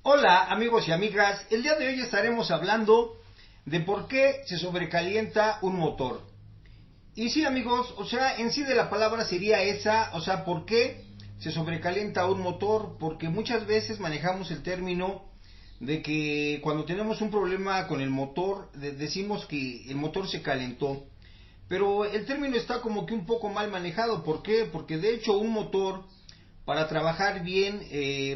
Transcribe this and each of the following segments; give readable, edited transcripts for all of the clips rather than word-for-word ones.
Hola amigos y amigas, el día de hoy estaremos hablando de por qué se sobrecalienta un motor. Y sí amigos, en sí de la palabra sería esa, ¿por qué se sobrecalienta un motor? Porque muchas veces manejamos el término de que cuando tenemos un problema con el motor, decimos que el motor se calentó. Pero el término está como que un poco mal manejado. ¿Por qué? Porque de hecho un motor, para trabajar bien,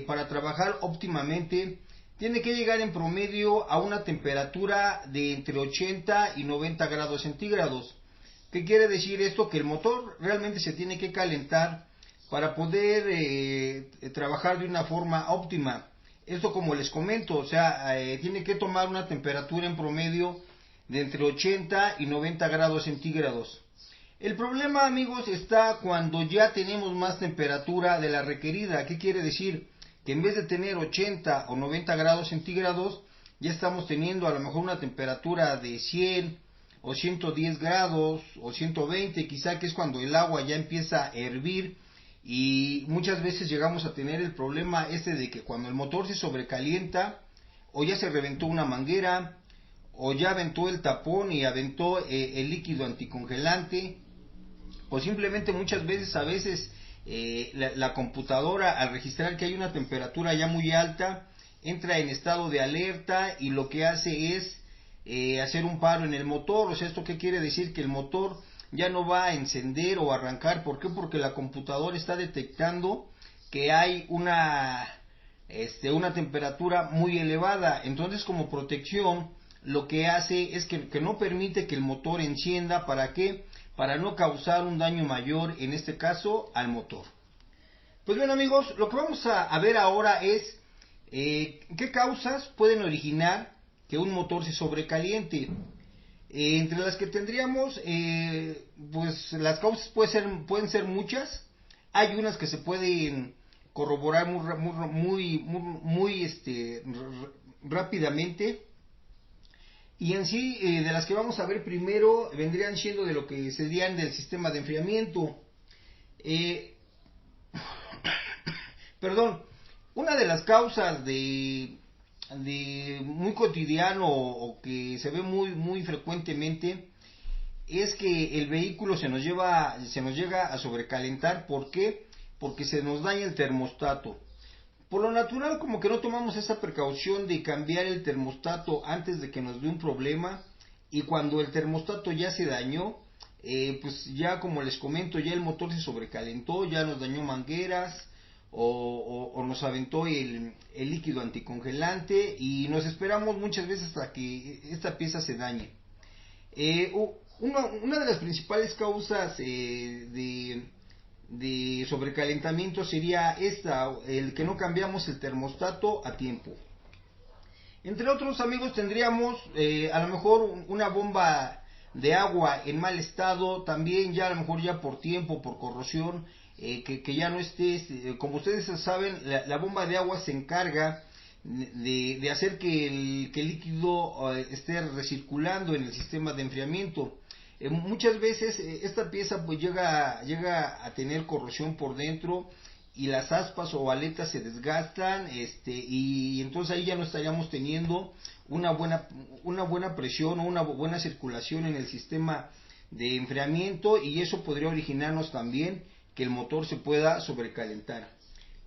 para trabajar óptimamente, tiene que llegar en promedio a una temperatura de entre 80 y 90 grados centígrados. ¿Qué quiere decir esto? Que el motor realmente se tiene que calentar para poder trabajar de una forma óptima. Esto, como les comento, tiene que tomar una temperatura en promedio de entre 80 y 90 grados centígrados. El problema, amigos, está cuando ya tenemos más temperatura de la requerida. ¿Qué quiere decir? Que en vez de tener 80 o 90 grados centígrados, ya estamos teniendo a lo mejor una temperatura de 100 o 110 grados o 120, quizá, que es cuando el agua ya empieza a hervir. Y muchas veces llegamos a tener el problema de que cuando el motor se sobrecalienta, o ya se reventó una manguera, o ya aventó el tapón y aventó el líquido anticongelante, o simplemente muchas veces, la computadora, al registrar que hay una temperatura ya muy alta, entra en estado de alerta y lo que hace es hacer un paro en el motor. ¿Esto qué quiere decir? Que el motor ya no va a encender o arrancar. ¿Por qué? Porque la computadora está detectando que hay una temperatura muy elevada. Entonces, como protección, lo que hace es que no permite que el motor encienda. ¿Para qué? Para no causar un daño mayor, en este caso, al motor. Pues bien amigos, lo que vamos a ver ahora es qué causas pueden originar que un motor se sobrecaliente. Entre las que tendríamos, pues las causas pueden ser muchas. Hay unas que se pueden corroborar rápidamente. Y en sí, de las que vamos a ver primero, vendrían siendo de lo que serían del sistema de enfriamiento. Eh, Perdón, una de las causas de muy cotidiano o que se ve muy frecuentemente es que el vehículo se nos llega a sobrecalentar. ¿Por qué? Porque se nos daña el termostato. Por lo natural, como que no tomamos esa precaución de cambiar el termostato antes de que nos dé un problema, y cuando el termostato ya se dañó, pues ya, como les comento, ya el motor se sobrecalentó, ya nos dañó mangueras o nos aventó el líquido anticongelante, y nos esperamos muchas veces hasta que esta pieza se dañe. Una de las principales causas de sobrecalentamiento sería el que no cambiamos el termostato a tiempo. Entre otros, amigos, tendríamos a lo mejor una bomba de agua en mal estado, también ya a lo mejor ya por tiempo, por corrosión, que ya no esté. Como ustedes saben, la bomba de agua se encarga de hacer que el líquido esté recirculando en el sistema de enfriamiento. Muchas veces esta pieza pues llega a tener corrosión por dentro, y las aspas o aletas se desgastan, y entonces ahí ya no estaríamos teniendo una buena presión o una buena circulación en el sistema de enfriamiento, y eso podría originarnos también que el motor se pueda sobrecalentar.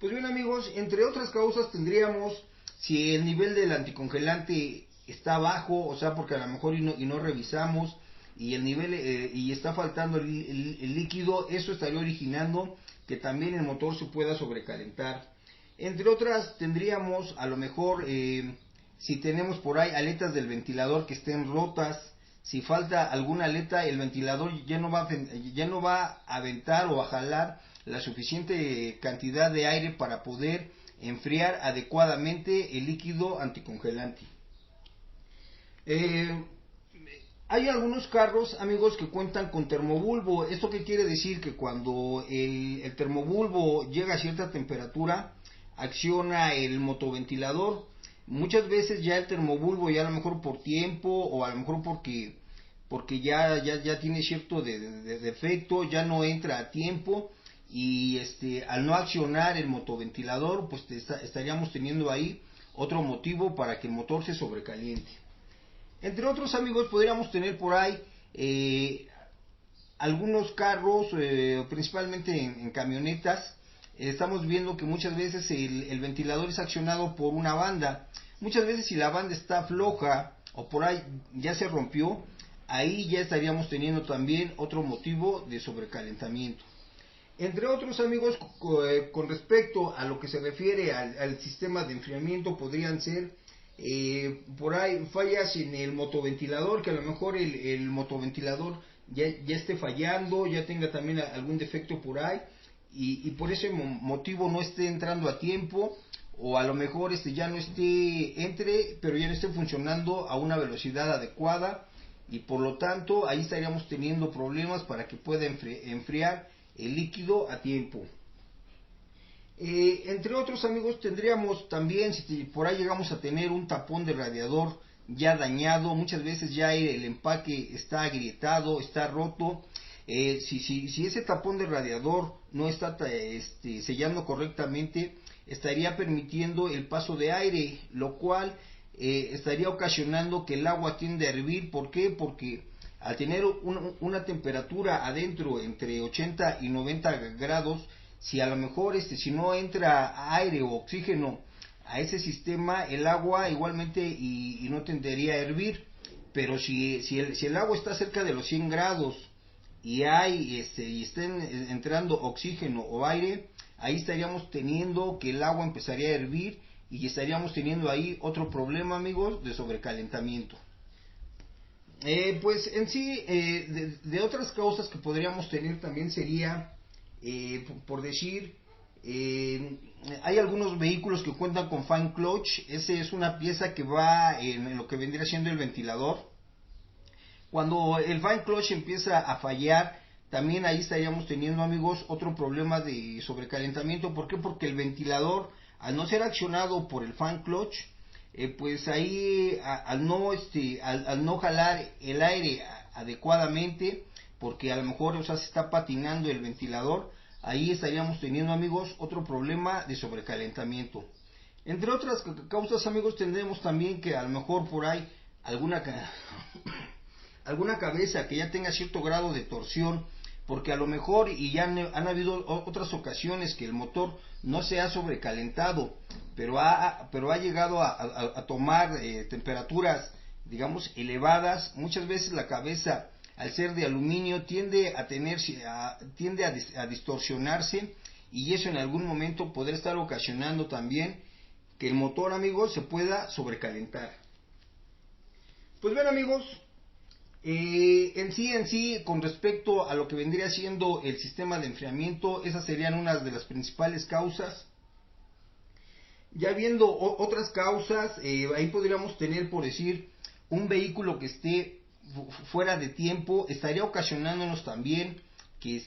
Pues bien amigos, entre otras causas tendríamos si el nivel del anticongelante está bajo, porque a lo mejor y no revisamos, y el nivel y está faltando el líquido. Eso estaría originando que también el motor se pueda sobrecalentar. Entre otras tendríamos a lo mejor si tenemos por ahí aletas del ventilador que estén rotas. Si falta alguna aleta, el ventilador ya no va a aventar o a jalar la suficiente cantidad de aire para poder enfriar adecuadamente el líquido anticongelante. Eh, Hay algunos carros, amigos, que cuentan con termobulbo. ¿Esto qué quiere decir? Que cuando el termobulbo llega a cierta temperatura, acciona el motoventilador. Muchas veces ya el termobulbo, ya a lo mejor por tiempo, o a lo mejor porque ya tiene cierto de defecto, ya no entra a tiempo, y al no accionar el motoventilador, pues estaríamos teniendo ahí otro motivo para que el motor se sobrecaliente. Entre otros, amigos, podríamos tener por ahí algunos carros, principalmente en camionetas. Estamos viendo que muchas veces el ventilador es accionado por una banda. Muchas veces si la banda está floja o por ahí ya se rompió, ahí ya estaríamos teniendo también otro motivo de sobrecalentamiento. Entre otros, amigos, con respecto a lo que se refiere al sistema de enfriamiento, podrían ser por ahí fallas en el motoventilador, que a lo mejor el motoventilador ya esté fallando, ya tenga también algún defecto por ahí, y por ese motivo no esté entrando a tiempo, o a lo mejor ya no entre, pero ya no esté funcionando a una velocidad adecuada, y por lo tanto ahí estaríamos teniendo problemas para que pueda enfriar el líquido a tiempo. Entre otros, amigos, tendríamos también, si por ahí llegamos a tener un tapón de radiador ya dañado, muchas veces ya el empaque está agrietado, está roto. Si ese tapón de radiador no está sellando correctamente, estaría permitiendo el paso de aire, lo cual estaría ocasionando que el agua tiende a hervir. ¿Por qué? Porque al tener una temperatura adentro entre 80 y 90 grados, si a lo mejor si no entra aire o oxígeno a ese sistema, el agua igualmente y no tendería a hervir. Pero si el agua está cerca de los 100 grados y estén entrando oxígeno o aire, ahí estaríamos teniendo que el agua empezaría a hervir y estaríamos teniendo ahí otro problema, amigos, de sobrecalentamiento. Pues en sí, de otras causas que podríamos tener también sería, por decir, hay algunos vehículos que cuentan con fan clutch. Ese es una pieza que va en lo que vendría siendo el ventilador. Cuando el fan clutch empieza a fallar, también ahí estaríamos teniendo, amigos, otro problema de sobrecalentamiento. ¿Por qué? Porque el ventilador, al no ser accionado por el fan clutch, pues ahí al no jalar el aire adecuadamente, porque a lo mejor se está patinando el ventilador, ahí estaríamos teniendo, amigos, otro problema de sobrecalentamiento. Entre otras causas, amigos, tendremos también que a lo mejor por ahí alguna cabeza que ya tenga cierto grado de torsión, porque a lo mejor y ya han habido otras ocasiones que el motor no se ha sobrecalentado, pero ha llegado a tomar temperaturas, digamos, elevadas. Muchas veces la cabeza, al ser de aluminio, tiende a distorsionarse, y eso en algún momento podrá estar ocasionando también que el motor, amigos, se pueda sobrecalentar. Pues bien, amigos, en sí, con respecto a lo que vendría siendo el sistema de enfriamiento, esas serían unas de las principales causas. Ya viendo otras causas, ahí podríamos tener, por decir, un vehículo que esté fuera de tiempo, estaría ocasionándonos también que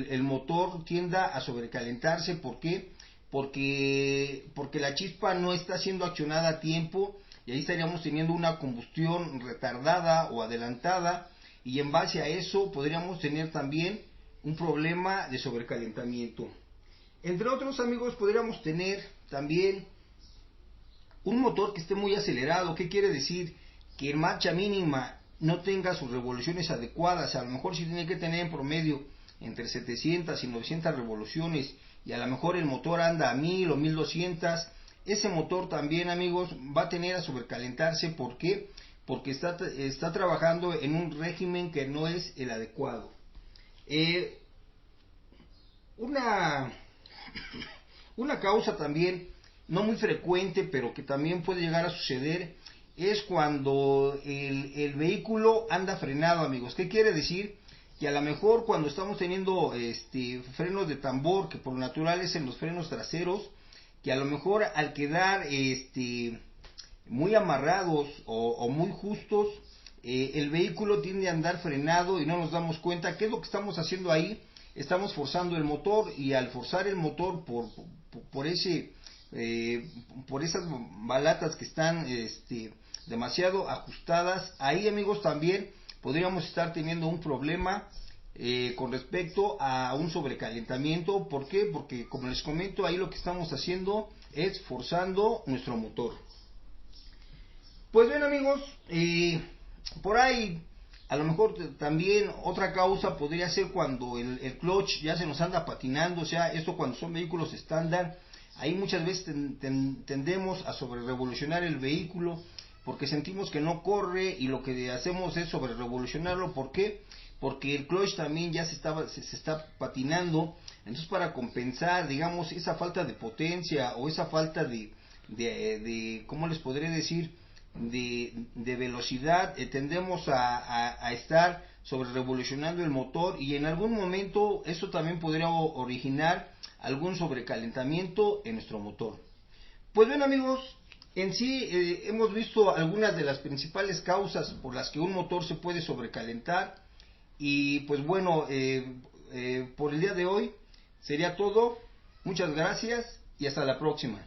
el motor tienda a sobrecalentarse. ¿Por qué? Porque la chispa no está siendo accionada a tiempo, y ahí estaríamos teniendo una combustión retardada o adelantada, y en base a eso podríamos tener también un problema de sobrecalentamiento. Entre otros, amigos, podríamos tener también un motor que esté muy acelerado. ¿Qué quiere decir? Que en marcha mínima no tenga sus revoluciones adecuadas. A lo mejor si tiene que tener en promedio entre 700 y 900 revoluciones, y a lo mejor el motor anda a 1000 o 1200, ese motor también, amigos, va a tener a sobrecalentarse. ¿Por qué? Porque está trabajando en un régimen que no es el adecuado. Una causa también no muy frecuente, pero que también puede llegar a suceder, es cuando el vehículo anda frenado, amigos. ¿Qué quiere decir? Que a lo mejor cuando estamos teniendo frenos de tambor, que por lo natural es en los frenos traseros, que a lo mejor al quedar muy amarrados o muy justos, el vehículo tiende a andar frenado y no nos damos cuenta. ¿Qué es lo que estamos haciendo ahí? Estamos forzando el motor, y al forzar el motor por esas balatas que están demasiado ajustadas, ahí, amigos, también podríamos estar teniendo un problema con respecto a un sobrecalentamiento. ¿Por qué? Porque como les comento, ahí lo que estamos haciendo es forzando nuestro motor. Pues bien amigos, por ahí a lo mejor también otra causa podría ser cuando el clutch ya se nos anda patinando. O sea, esto cuando son vehículos estándar, ahí muchas veces tendemos a sobre revolucionar el vehículo porque sentimos que no corre, y lo que hacemos es sobre revolucionarlo. ¿Por qué? Porque el clutch también ya se está patinando. Entonces, para compensar, digamos, esa falta de potencia o esa falta de ¿cómo les podré decir? De velocidad, tendemos a estar sobre revolucionando el motor, y en algún momento eso también podría originar algún sobrecalentamiento en nuestro motor. Pues bien amigos, en sí hemos visto algunas de las principales causas por las que un motor se puede sobrecalentar. Y pues bueno, por el día de hoy sería todo. Muchas gracias y hasta la próxima.